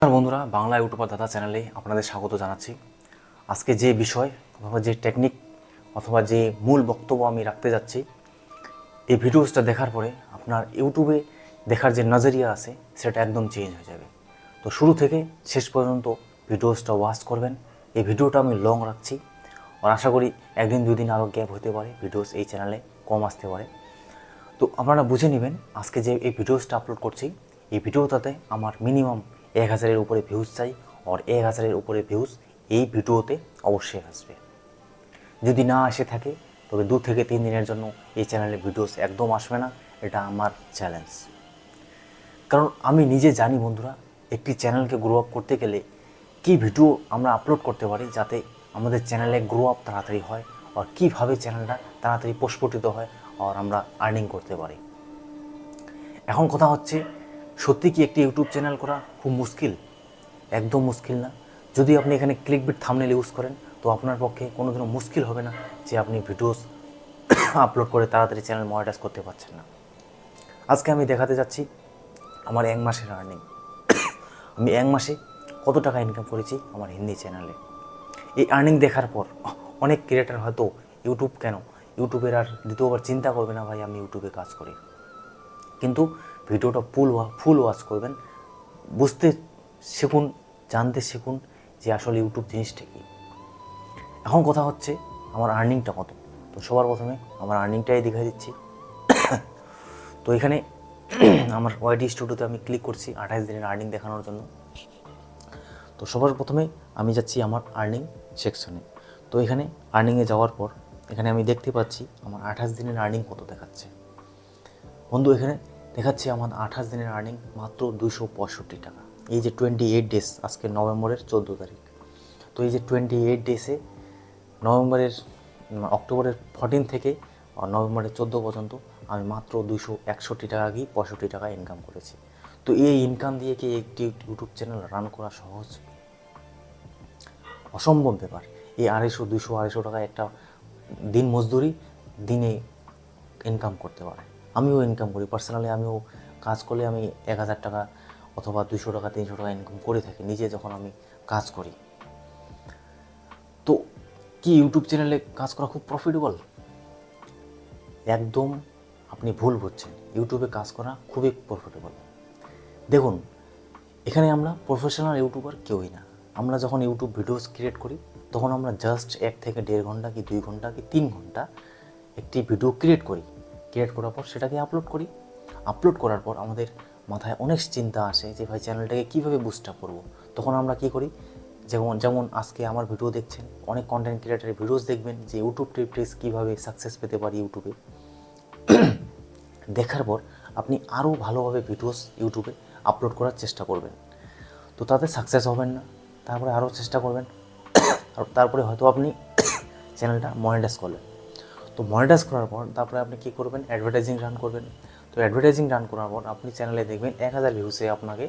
নমস্কার বন্ধুরা, বাংলা ইউটিউবার দাদা চ্যানেলে আপনাদের স্বাগত জানাচ্ছি। আজকে যে বিষয় অথবা যে টেকনিক অথবা যে মূল বক্তব্য আমি রাখতে যাচ্ছি, এই ভিডিওসটা দেখার পরে আপনার ইউটিউবে দেখার যে নজরিয়া আছে সেটা একদম চেঞ্জ হয়ে যাবে। তো শুরু থেকে শেষ পর্যন্ত ভিডিওসটা ওয়াচ করবেন। এই ভিডিওটা আমি লং রাখছি আর আশা করি একদিন দুদিন আরও গ্যাপ হতে পারে, ভিডিওস এই চ্যানেলে কম আসতে পারে। তো আপনারা বুঝে নেবেন, আজকে যে এই ভিডিওসটা আপলোড করছি এই ভিডিওটাতে আমার মিনিমাম 1000-এর উপরে ভিউজ চাই, আর 1000-এর উপরে ভিউজ এই ভিডিওতে অবশ্যই আসবে। যদি না এসে থাকে তবে 2 থেকে 3 দিনের জন্য এই চ্যানেলে ভিডিওস একদম আসবে না, এটা আমার চ্যালেঞ্জ। কারণ আমি নিজে জানি বন্ধুরা, একটি চ্যানেলকে গ্রো আপ করতে গেলে কী ভিডিও আমরা আপলোড করতে পারি যাতে আমাদের চ্যানেলে গ্রো আপ তাড়াতাড়ি হয়, আর কীভাবে চ্যানেলটা তাড়াতাড়ি প্রস্ফুটিত হয় আর আমরা আর্নিং করতে পারি। এখন কথা হচ্ছে, সত্যি কি একটি ইউটিউব চ্যানেল করা খুব মুশকিল? একদম মুশকিল না। যদি আপনি এখানে ক্লিকবিট থাম্বনেল ইউজ করেন তো আপনার পক্ষে কোনোদিনও মুশকিল হবে না যে আপনি ভিডিওস আপলোড করে তাড়াতাড়ি চ্যানেল মনিটাইজ করতে পারছেন না। আজকে আমি দেখাতে যাচ্ছি আমার 1 মাসের আর্নিং। আমি 1 মাসে কত টাকা ইনকাম করেছি আমার হিন্দি চ্যানেলে। এই আর্নিং দেখার পর অনেক ক্রিয়েটার হয়তো ইউটিউবের আর দ্বিতীয়বার চিন্তা করবে না, ভাই আমি ইউটিউবে কাজ করি। কিন্তু ভিডিওটা ফুল ওয়াচ করবেন, বুঝতে শিখুন, জানতে শিখুন যে আসলে ইউটিউব জিনিসটা কী। এখন কথা হচ্ছে আমার আর্নিংটা কত। তো সবার প্রথমে আমার আর্নিংটাই দেখাই দিচ্ছি। তো এখানে আমার ওয়াইটি স্টুডিওতে আমি ক্লিক করছি 28 দিনের আর্নিং দেখানোর জন্য। তো সবার প্রথমে আমি যাচ্ছি আমার আর্নিং সেকশনে। তো এখানে আর্নিংয়ে যাওয়ার পর এখানে আমি দেখতে পাচ্ছি আমার 28 দিনের আর্নিং কত দেখাচ্ছে। বন্ধু, এখানে দেখাচ্ছে আমার 28 দিনের আর্নিং মাত্র 265 টাকা। এই যে 28 ডেজ, আজকে নভেম্বরের 14 তারিখ। তো এই যে 28 ডেসে অক্টোবরের 14 থেকে নভেম্বরের 14 পর্যন্ত আমি মাত্র 261 টাকা কি 65 টাকা ইনকাম করেছি। তো এই ইনকাম দিয়ে কি একটি ইউটিউব চ্যানেল রান করা সহজ? অসম্ভব ব্যাপার। এই 200-250 টাকা একটা দিন মজদুরি দিনে ইনকাম করতে পারে। আমিও ইনকাম করি পার্সোনালি, আমিও কাজ করলে আমি 1000 টাকা অথবা 200 টাকা 300 টাকা ইনকাম করে থাকি নিজে যখন আমি কাজ করি। তো কি ইউটিউব চ্যানেলে কাজ করা খুব প্রফিটেবল? একদম আপনি ভুল বুঝছেন। ইউটিউবে কাজ করা খুবই প্রফিটেবল। দেখুন, এখানে আমরা প্রফেশনাল ইউটিউবার কেউই না। আমরা যখন ইউটিউব ভিডিওস ক্রিয়েট করি তখন আমরা জাস্ট 1 থেকে 1.5 ঘন্টা কি 2 ঘন্টা কি 3 ঘন্টা একটি ভিডিও ক্রিয়েট করার পর সেটাকে আপলোড করার পর আমাদের মাথায় অনেক চিন্তা আসে যে ভাই চ্যানেলটাকে কীভাবে বুস্ট আপ করবো। তখন আমরা কী করি, যেমন আজকে আমার ভিডিও দেখছেন, অনেক কন্টেন্ট ক্রিয়েটারের ভিডিওস দেখবেন যে ইউটিউব টিপস কীভাবে সাকসেস পেতে পারি ইউটিউবে। দেখার পর আপনি আরও ভালোভাবে ভিডিওস ইউটিউবে আপলোড করার চেষ্টা করবেন। তো তাতে সাকসেস হবেন না, তারপরে আরও চেষ্টা করবেন, আর তারপরে হয়তো আপনি চ্যানেলটা মনিটাইজ করলেন। তো মনিটাইজ করার পর তারপরে আপনি কী করবেন, অ্যাডভার্টাইজিং রান করবেন। তো অ্যাডভার্টাইজিং রান করার পর আপনি চ্যানেলে দেখবেন 1000 ভিউসে আপনাকে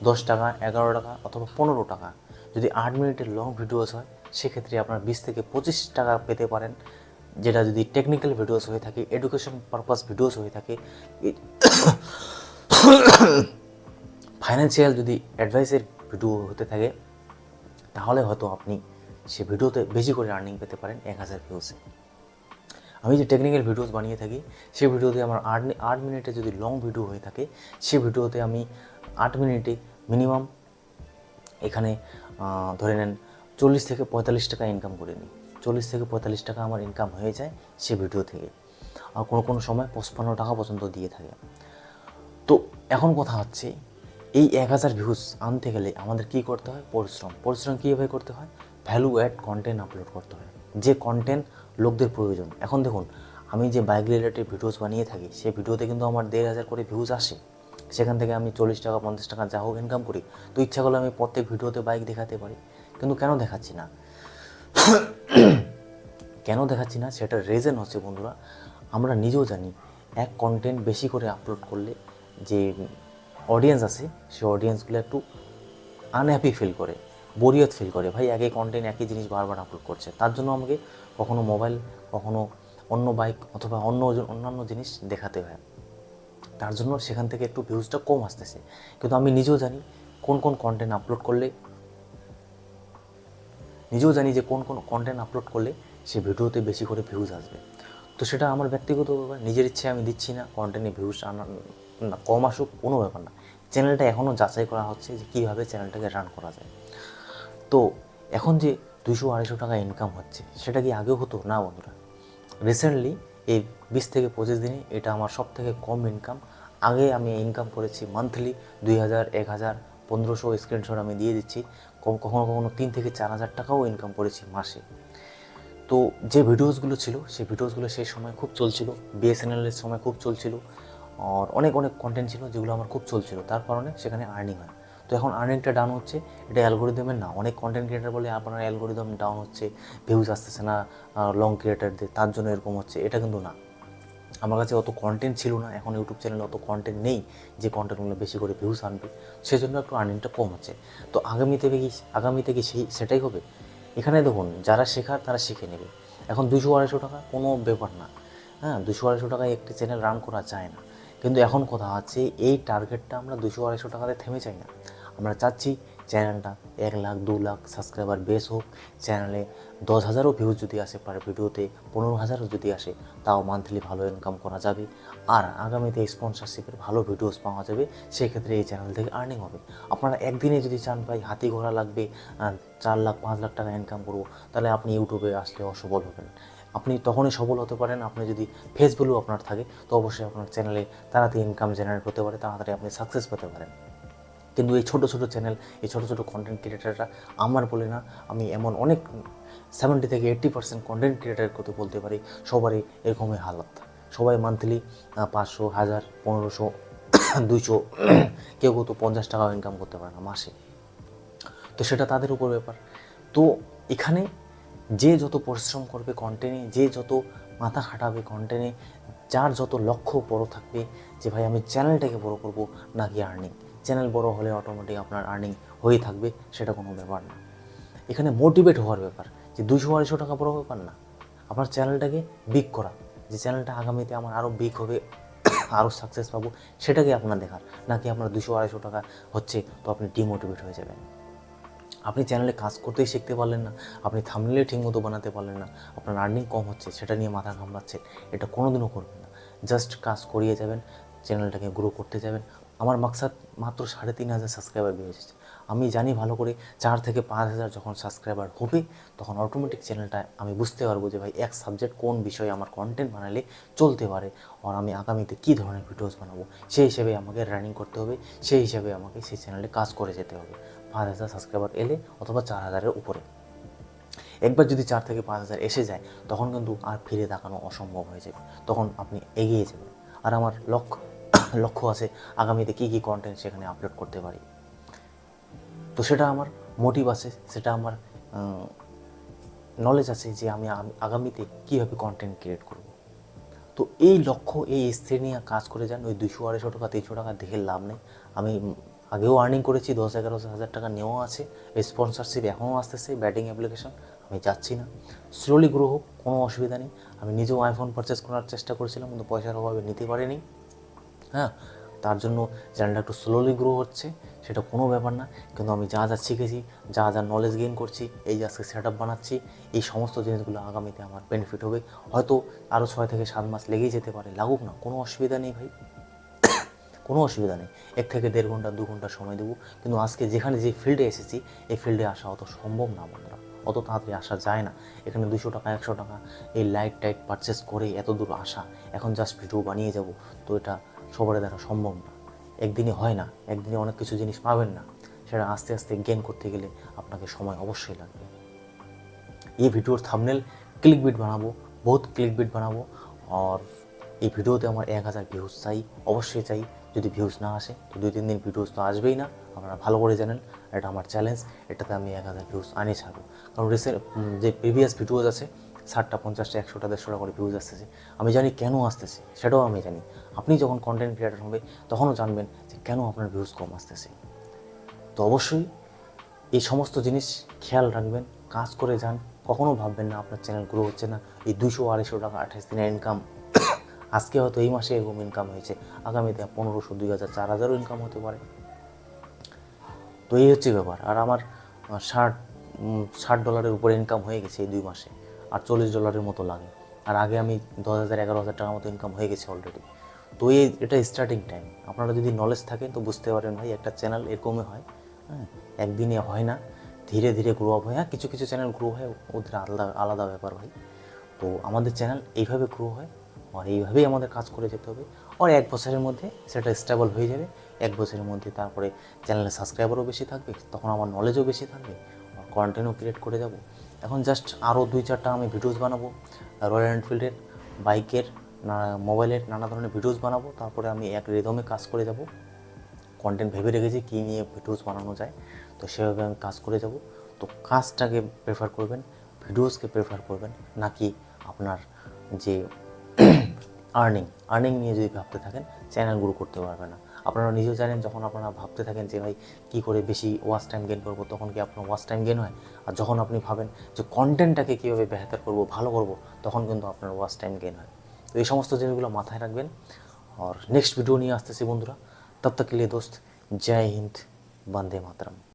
10 টাকা, 11 টাকা অথবা 15 টাকা। যদি 8 মিনিটের লং ভিডিওস হয় সেক্ষেত্রে আপনার 20 থেকে 25 টাকা পেতে পারেন। যেটা যদি টেকনিক্যাল ভিডিওস হয়ে থাকে, এডুকেশন পারপাস ভিডিওস হয়ে থাকে, ফাইন্যান্সিয়াল যদি অ্যাডভাইসের ভিডিও হতে থাকে, তাহলে হয়তো আপনি সে ভিডিওতে বেশি করে আর্নিং পেতে পারেন 1000 ভিউসে। আমি যে টেকনিক্যাল ভিডিওস বানিয়ে থাকি সেই ভিডিওতে আমার 8 মিনিটে যদি লং ভিডিও হয়ে থাকে সে ভিডিওতে আমি 8 মিনিটে মিনিমাম এখানে ধরে নেন 40 থেকে 45 টাকা ইনকাম করে নিই। 40 থেকে 45 টাকা আমার ইনকাম হয়ে যায় সে ভিডিও থেকে, আর কোনো সময় 55 টাকা পর্যন্ত দিয়ে থাকে। তো এখন কথা হচ্ছে, এই 1000 ভিউজ আনতে গেলে আমাদের কী করতে হয়? পরিশ্রম কীভাবে করতে হয়? ভ্যালু অ্যাড কন্টেন্ট আপলোড করতে হয়, যে কন্টেন্ট লোকদের প্রয়োজন। এখন দেখুন, আমি যে বাইক রিলেটেড ভিডিওস বানিয়ে থাকি সেই ভিডিওতে কিন্তু আমার 1500 করে ভিউজ আসে। সেখান থেকে আমি 40 টাকা 50 টাকা যা হোক ইনকাম করি। তো ইচ্ছা করলে আমি প্রত্যেক ভিডিওতে বাইক দেখাতে পারি, কিন্তু কেন দেখাচ্ছি না? সেটার রিজন হচ্ছে বন্ধুরা, আমরা নিজেও জানি এক কন্টেন্ট বেশি করে আপলোড করলে যে অডিয়েন্স আছে সেই অডিয়েন্সগুলো একটু আনহ্যাপি ফিল করে, বোরিয়ত ফিল করে। ভাই একই কন্টেন্ট একই জিনিস বারবার আপলোড করছে। তার জন্য আমাকে কখনো মোবাইল, কখনো অন্য বাইক অথবা অন্যান্য জিনিস দেখাতে হয়। তার জন্য সেখান থেকে একটু ভিউজটা কম আসতেছে। কিন্তু আমি নিজেও জানি কোন কোন কন্টেন্ট আপলোড করলে, নিজেও জানি যে কোন কোন কন্টেন্ট আপলোড করলে সে ভিডিওতে বেশি করে ভিউজ আসবে। তো সেটা আমার ব্যক্তিগত ব্যাপার, নিজের ইচ্ছে আমি দিচ্ছি না, কন্টেন্টে ভিউজ না কম আসুক কোনো ব্যাপার না। চ্যানেলটা এখনও যাচাই করা হচ্ছে যে কীভাবে চ্যানেলটাকে রান করা যায়। তো এখন যে 200-250 টাকা ইনকাম হচ্ছে, সেটা কি আগেও হতো? না বন্ধুরা, রিসেন্টলি এই 20 থেকে 25 দিনে এটা আমার সব থেকে কম ইনকাম। আগে আমি ইনকাম করেছি মান্থলি 2000, 1000, 1500, স্ক্রিনশট আমি দিয়ে দিচ্ছি। কখনো কখনো 3 থেকে 4000 টাকাও ইনকাম করেছি মাসে। তো যে ভিডিওসগুলো ছিল সেই ভিডিওসগুলো সেই সময় খুব চলছিল, বিএসএনএলের সময় খুব চলছিল, আর অনেক অনেক কন্টেন্ট ছিল যেগুলো আমার খুব চলছিল, তার কারণে সেখানে আর্নিং হয়। তো এখন আর্নিংটা ডাউন হচ্ছে, এটা অ্যালগোরিদমের না। অনেক কন্টেন্ট ক্রিয়েটার বলে আপনার অ্যালগোরিদম ডাউন হচ্ছে, ভিউজ আসতেছে না লং ক্রিয়েটারদের, তার জন্য এরকম হচ্ছে, এটা কিন্তু না। আমার কাছে অত কন্টেন্ট ছিল না, এখন ইউটিউব চ্যানেলে অত কন্টেন্ট নেই যে কন্টেন্টগুলো বেশি করে ভিউজ আনবে, সেজন্য একটু আর্নিংটা কম হচ্ছে। তো আগামীতে কি সেটাই হবে? এখানে দেখুন, যারা শেখার তারা শিখে নেবে। এখন 200-250 টাকা কোনো ব্যাপার না, হ্যাঁ, 200-250 টাকায় একটি চ্যানেল রান করা যায় না। কিন্তু এখন কথা হচ্ছে, এই টার্গেটটা আমরা 200-250 টাকাতে থেমে চাই না। আমরা চাচ্ছি চ্যানেলটা 1 লাখ 2 লাখ সাবস্ক্রাইবার বেস হোক, চ্যানেলে 10,000ও ভিউজ যদি আসে পার ভিডিওতে, 15,000ও যদি আসে, তাও মান্থলি ভালো ইনকাম করা যাবে। আর আগামীতে স্পন্সরশিপের ভালো ভিডিওস পাওয়া যাবে, সেক্ষেত্রে এই চ্যানেল থেকে আর্নিং হবে। আপনারা একদিনে যদি চান ভাই হাতি ঘোড়া লাগবে, 4 লাখ 5 লাখ টাকা ইনকাম করবো, তাহলে আপনি ইউটিউবে আসলে অসফল হবেন। আপনি তখনই সফল হতে পারেন আপনি যদি ফেস ভ্যালু আপনার থাকে, তো অবশ্যই আপনার চ্যানেলে তাড়াতাড়ি ইনকাম জেনারেট হতে পারে, তাড়াতাড়ি আপনি সাকসেস পেতে পারেন। কিন্তু এই ছোটো ছোটো চ্যানেল, এই ছোটো ছোটো কন্টেন্ট ক্রিয়েটাররা, আমার বলে না, আমি এমন অনেক 70 থেকে 80% কন্টেন্ট ক্রিয়েটারের কথা বলতে পারি, সবারই এরকমই হালত। সবাই মান্থলি 500, 1000, 1500, 200, কেউ তো 50 টাকাও ইনকাম করতে পারে না মাসে। তো সেটা তাদের উপর ব্যাপার। তো এখানে যে যত পরিশ্রম করবে কন্টেন্টে, যে যত মাথা খাটাবে কন্টেন্টে, যার যত লক্ষ্য বড় থাকবে যে ভাই আমি চ্যানেলটাকে বড় করব নাকি আর্নিং, চ্যানেল বড় হলে অটোমেটিক আপনার আর্নিং হয়ে থাকবে, সেটা কোনো ব্যাপার না। এখানে মোটিভেট হওয়ার ব্যাপার, যে 200-250 টাকা বড় ব্যাপার না, আপনার চ্যানেলটাকে বিগ করা, যে চ্যানেলটা আগামীতে আমার আরও বিগ হবে, আরও সাকসেস পাবো, সেটাকে আপনার দেখার। নাকি আপনার 200-250 টাকা হচ্ছে তো আপনি ডিমোটিভেট হয়ে যাবেন। আপনি চ্যানেলে কাজ করতেই শিখতে পারলেন না, আপনি থাম্বনেল ঠিকমতো বানাতে পারলেন না, আপনার আর্নিং কম হচ্ছে, সেটা নিয়ে মাথা ঘামাচ্ছেন, এটা কোনোদিনও করবেন না। জাস্ট কাজ করিয়ে যাবেন, চ্যানেলটাকে গ্রো করতে যাবেন। আমার মাকসাদ মাত্র 3,500 সাবস্ক্রাইবার বেরিয়েছে। আমি জানি ভালো করে 4 থেকে 5,000 যখন সাবস্ক্রাইবার হবে, তখন অটোমেটিক চ্যানেলটা আমি বুঝতে পারবো যে ভাই এক সাবজেক্ট কোন বিষয়ে আমার কন্টেন্ট বানালে চলতে পারে, আর আমি আগামীতে কী ধরনের ভিডিওস বানাবো, সেই হিসেবে আমাকে রানিং করতে হবে, সেই হিসেবে আমাকে সেই চ্যানেলে কাজ করে যেতে হবে। 5,000 সাবস্ক্রাইবার এলে অথবা 4,000-এর উপরে, একবার যদি 4 থেকে 5,000 এসে যায়, তখন কিন্তু আর ফিরে তাকানো অসম্ভব হয়ে যাবে, তখন আপনি এগিয়ে যাবেন। আর আমার লক্ষ্য আছে আগামীতে কী কী কন্টেন্ট সেখানে আপলোড করতে পারি। তো সেটা আমার মোটিভ আছে, সেটা আমার নলেজ আছে যে আমি আগামীতে কীভাবে কন্টেন্ট ক্রিয়েট করব। তো এই লক্ষ্য, এই স্থির নিয়ে কাজ করে যান। ওই 200-250 টাকা 300 টাকা দেখে লাভ নেই। আমি আগেও আর্নিং করেছি, 10-11 হাজার টাকা নেওয়া আছে। স্পন্সরশিপ এখনও আসতেছে, ব্যাটিং অ্যাপ্লিকেশন, আমি যাচ্ছি না। স্লোলি গ্রো হোক, কোনো অসুবিধা নেই। আমি নিজেও আইফোন পারচেস করার চেষ্টা করেছিলাম, কিন্তু পয়সার অভাবে নিতে পারিনি। হ্যাঁ, তার জন্য চ্যানেলটা একটু স্লোলি গ্রো হচ্ছে, সেটা কোনো ব্যাপার না। কিন্তু আমি যা যা শিখেছি, যা যা নলেজ গেইন করছি, এই যে আজকে সেট আপ বানাচ্ছি, এই সমস্ত জিনিসগুলো আগামীতে আমার বেনিফিট হবে। হয়তো আরও 6 থেকে 7 মাস লেগেই যেতে পারে, লাগুক না, কোনো অসুবিধা নেই ভাই, কোনো অসুবিধা নেই। 1 থেকে 1.5 ঘন্টা 2 ঘন্টা সময় দেবো। কিন্তু আজকে যেখানে যে ফিল্ডে এসেছি, এই ফিল্ডে আসা অত সম্ভব না বন্ধুরা, অত তাড়াতাড়ি আসা যায় না। এখানে 200 টাকা 100 টাকা এই লাইট পারচেস করে এত দূর আসা, এখন জাস্ট ভিডিও বানিয়ে যাব, তো এটা সবার দ্বারা সম্ভব না। একদিনে হয় না, একদিনে অনেক কিছু জিনিস পাবেন না, সেটা আস্তে আস্তে গেইন করতে গেলে আপনাকে সময় অবশ্যই লাগবে। এই ভিডিওর থাম্বনেল ক্লিকবিট বানাবো, বহুত ক্লিকবিট বানাবো। আর এই ভিডিওতে আমার 1,000 ভিউজ চাই, অবশ্যই চাই। যদি ভিউজ না আসে তো 2-3 দিন ভিডিওস তো আসবেই না, আপনারা ভালো করে জানেন। এটা আমার চ্যালেঞ্জ, এটাতে আমি 1,000 ভিউজ আনি ছাড়বো। কারণ যে প্রিভিয়াস ভিডিওস আছে 60টা 50টা 100টা 150টা করে ভিউজ আসতেছে, আমি জানি কেন আসতেছে, সেটাও আমি জানি। আপনি যখন কন্টেন্ট ক্রিয়েটর হবে তখনও জানবেন যে কেন আপনার ভিউজ কম আসতেছে। তো অবশ্যই এই সমস্ত জিনিস খেয়াল রাখবেন, কাজ করে যান। কখনও ভাববেন না আপনার চ্যানেল গ্রো হচ্ছে না। এই 200-250 টাকা 28 দিনের ইনকাম, আজকে হয়তো এই মাসে এরকম ইনকাম হয়েছে, আগামীতে 1500, 2,000, 4,000ও ইনকাম হতে পারে। তো এই হচ্ছে ব্যাপার। আর আমার 60 $60 উপরে ইনকাম হয়ে গেছে এই 2 মাসে, আর $40 মতো লাগে। আর আগে আমি 10,000 11,000 টাকার মতো ইনকাম হয়ে গেছে অলরেডি। তো এটা স্টার্টিং টাইম। আপনারা যদি নলেজ থাকে তো বুঝতে পারেন ভাই একটা চ্যানেল এরকমই হয়, হ্যাঁ, একদিনে হয় না, ধীরে ধীরে গ্রো আপ হয়। হ্যাঁ, কিছু কিছু চ্যানেল গ্রো হয়, ওদের আলাদা আলাদা ব্যাপার ভাই। তো আমাদের চ্যানেল এইভাবে গ্রো হয়, আর এইভাবেই আমাদের কাজ করে যেতে হবে। আর 1 বছরের মধ্যে সেটা স্টেবল হয়ে যাবে। 1 বছরের মধ্যে তারপরে চ্যানেলে সাবস্ক্রাইবারও বেশি থাকবে, তখন আমার নলেজও বেশি থাকবে, আর কন্টেন্টও ক্রিয়েট করে যাব। এখন জাস্ট আরও 2-4টা আমি ভিডিওস বানাবো রয়্যাল এনফিল্ডের, বাইকের, মোবাইলের নানা ধরনের ভিডিওস বানাবো। তারপরে আমি এক রিদমে কাজ করে যাব। কন্টেন্ট ভেবে রেখেছি কী নিয়ে ভিডিওস বানানো যায়, তো সেভাবে আমি কাজ করে যাব। তো কাজটাকে প্রেফার করবেন, ভিডিওসকে প্রেফার করবেন, নাকি আপনার যে আর্নিং নিয়ে যদি ভাবতে থাকেন, চ্যানেল গ্রো করতে পারবে না। আপনারা নিজেও জানেন, যখন আপনারা ভাবতে থাকেন যে ভাই কী করে বেশি ওয়াচ টাইম গেন করবো, তখন কি আপনার ওয়াচ টাইম গেন হয়? আর যখন আপনি ভাবেন যে কন্টেন্টটাকে কীভাবে বেহতর করবো, ভালো করবো, তখন কিন্তু আপনার ওয়াচ টাইম গেন হয়। তো এই সমস্ত জিনিসগুলো মাথায় রাখবেন। আর নেক্সট ভিডিও নিয়ে আসতেছি বন্ধুরা। তব তক के लिए दोस्त, जय हिंद, वंदे मातरम।